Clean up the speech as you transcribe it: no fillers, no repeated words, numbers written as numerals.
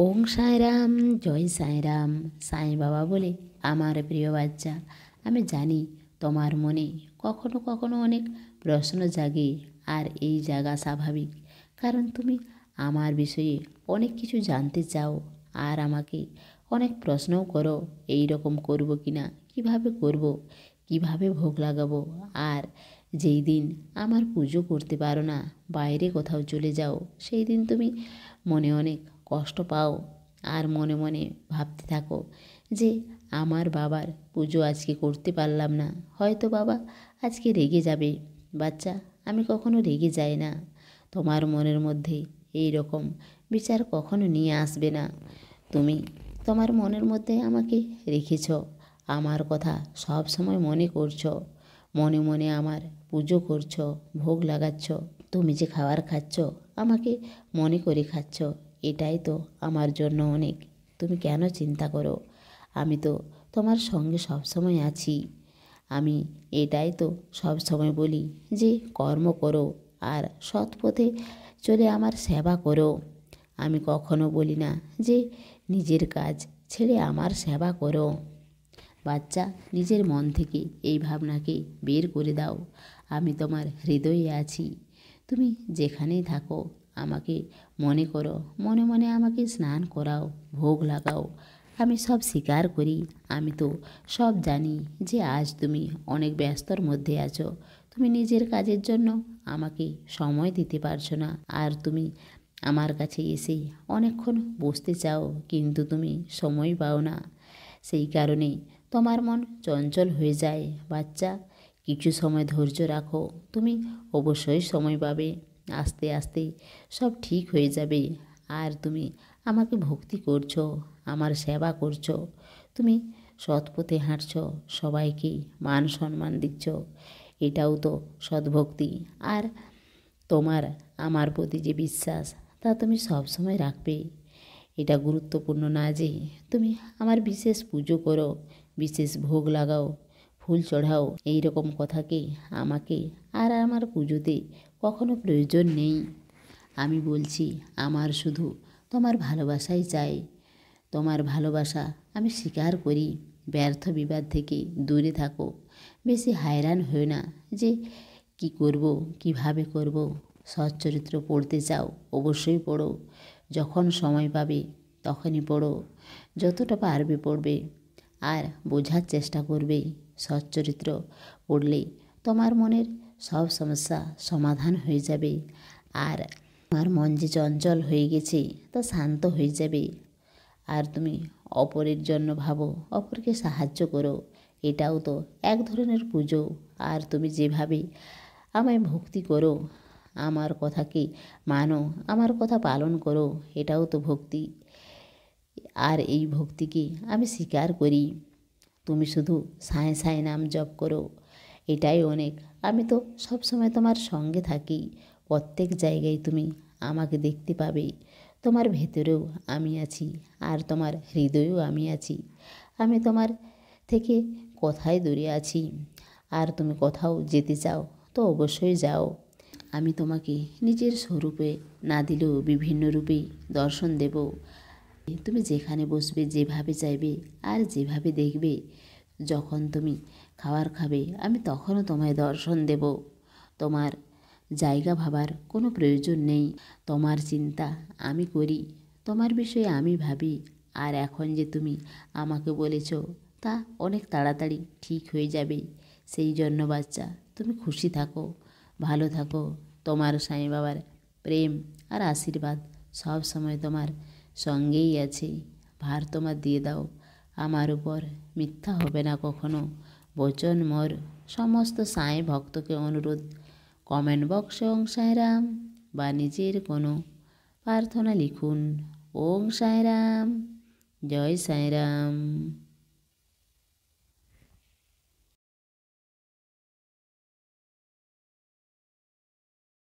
ওং সাঁইরাম, জয় সাঁইরাম। সাঁই বাবা বলে আমার প্রিয় বাচ্চা, আমি জানি তোমার মনে কখনো কখনো অনেক প্রশ্ন জাগে, আর এই জাগা স্বাভাবিক, কারণ তুমি আমার বিষয়ে অনেক কিছু জানতে চাও আর আমাকে অনেক প্রশ্নও করো। এই রকম করব কি না, কীভাবে করব, কিভাবে ভোগ লাগাবো, আর যেই দিন আমার পুজো করতে পারো না, বাইরে কোথাও চলে যাও, সেই দিন তুমি মনে অনেক কষ্ট পাও আর মনে মনে ভাবতে থাকো যে আমার বাবার পুজো আজকে করতে পারলাম না, হয়তো বাবা আজকে রেগে যাবে। বাচ্চা, আমি কখনো রেগে যাই না। তোমার মনের মধ্যে এই রকম বিচার কখনো নিয়ে আসবে না। তুমি তোমার মনের মধ্যে আমাকে রেখেছ, আমার কথা সব সময় মনে করছো, মনে মনে আমার পুজো করছো, ভোগ লাগাচ্ছ। তুমি যে খাবার খাচ্ছ আমাকে মনে করে খাচ্ছ, এটাই তো আমার জন্য অনেক। তুমি কেন চিন্তা করো, আমি তো তোমার সঙ্গে সব সময় আছি। আমি এটাই তো সব সময় বলি যে কর্ম করো আর সৎ পথে চলে আমার সেবা করো। আমি কখনো বলি না যে নিজের কাজ ছেড়ে আমার সেবা করো। বাচ্চা, নিজের মন থেকে এই ভাবনাকে বের করে দাও। আমি তোমার হৃদয়ে আছি। তুমি যেখানেই থাকো আমাকে মনে করো, মনে মনে আমাকে স্নান করাও, ভোগ লাগাও। আমি সব স্বীকার করি, আমি তো সব জানি যে আজ তুমি অনেক ব্যস্তর মধ্যে আছো। তুমি নিজের কাজের জন্য আমাকে সময় দিতে পারছো না, আর তুমি আমার কাছে এসে অনেকক্ষণ বসতে চাও, কিন্তু তুমি সময় পাও না। সেই কারণেই তোমার মন চঞ্চল হয়ে যায়। বাচ্চা, কিছু সময় ধৈর্য রাখো, তুমি অবশ্যই সময় পাবে। আস্তে আস্তে সব ঠিক হয়ে যাবে। আর তুমি আমাকে ভক্তি করছো, আমার সেবা করছো, তুমি সৎ পথে হাঁটছো, সবাইকে মান সম্মান দিচ্ছ, এটাও তো সদ্ভক্তি। আর তোমার আমার প্রতি যে বিশ্বাস, তা তুমি সব সময় রাখবে। এটা গুরুত্বপূর্ণ না যে তুমি আমার বিশেষ পুজো করো, বিশেষ ভোগ লাগাও, ফুল চড়াও, এই রকম কথাকে আমাকে আর আমার পুজোতে কখনো প্রয়োজন নেই। আমি বলছি আমার শুধু তোমার ভালোবাসাই চাই। তোমার ভালোবাসা আমি স্বীকার করি। ব্যর্থ বিবাদ থেকে দূরে থাকো, বেশি হায়রান হও না যে কি করব, কিভাবে করব। সচ্চরিত্র পড়তে চাও অবশ্যই পড়ো, যখন সময় পাবে তখনই পড়ো, যতটা পারবে পড়বে, আর বোঝার চেষ্টা করবে। সচ্চরিত্র পড়লে তোমার মনের সব সমস্যা সমাধান হয়ে যাবে, আর তোমার মন যে চঞ্চল হয়ে গেছে তা শান্ত হয়ে যাবে। আর তুমি অপরের জন্য ভাবো, অপরকে সাহায্য করো, এটাও তো এক ধরনের পুজো। আর তুমি যেভাবে আমায় ভক্তি করো, আমার কথাকে মানো, আমার কথা পালন করো, এটাও তো ভক্তি। আর এই ভক্তিকে আমি স্বীকার করি। তুমি শুধু সাঁই সাঁই নাম জপ করো, এটাই অনেক। আমি তো সব সময় তোমার সঙ্গে থাকি, প্রত্যেক জায়গায় তুমি আমাকে দেখতে পাবে। তোমার ভেতরেও আমি আছি, আর তোমার হৃদয়েও আমি আছি। আমি তোমার থেকে কোথায় দূরে আছি, আর তুমি কোথাও যেতে চাও তো অবশ্যই যাও। আমি তোমাকে নিজের স্বরূপে না দিলেও বিভিন্ন রূপেই দর্শন দেব। তুমি যেখানে বসবে, যেভাবে চাইবে আর যেভাবে দেখবে, যখন তুমি খাবার খাবে আমি তখনও তোমায় দর্শন দেব। তোমার জায়গা ভাবার কোনো প্রয়োজন নেই। তোমার চিন্তা আমি করি, তোমার বিষয়ে আমি ভাবি। আর এখন যে তুমি আমাকে বলেছ তা অনেক তাড়াতাড়ি ঠিক হয়ে যাবে। সেই জন্য বাচ্চা, তুমি খুশি থাকো, ভালো থাকো। তোমার সাঁই বাবার প্রেম আর আশীর্বাদ সব সময় তোমার সঙ্গেই আছে। ভার তোমার দিয়ে দাও আমার উপর, মিথ্যা হবে না কখনো বচন মোর। সমস্ত সাঁই ভক্তকে অনুরোধ, কমেন্ট বক্সে ওং সাঁইরাম বা নিজের কোনো প্রার্থনা লিখুন। ওং সাঁইরাম, জয় সাঁইরাম।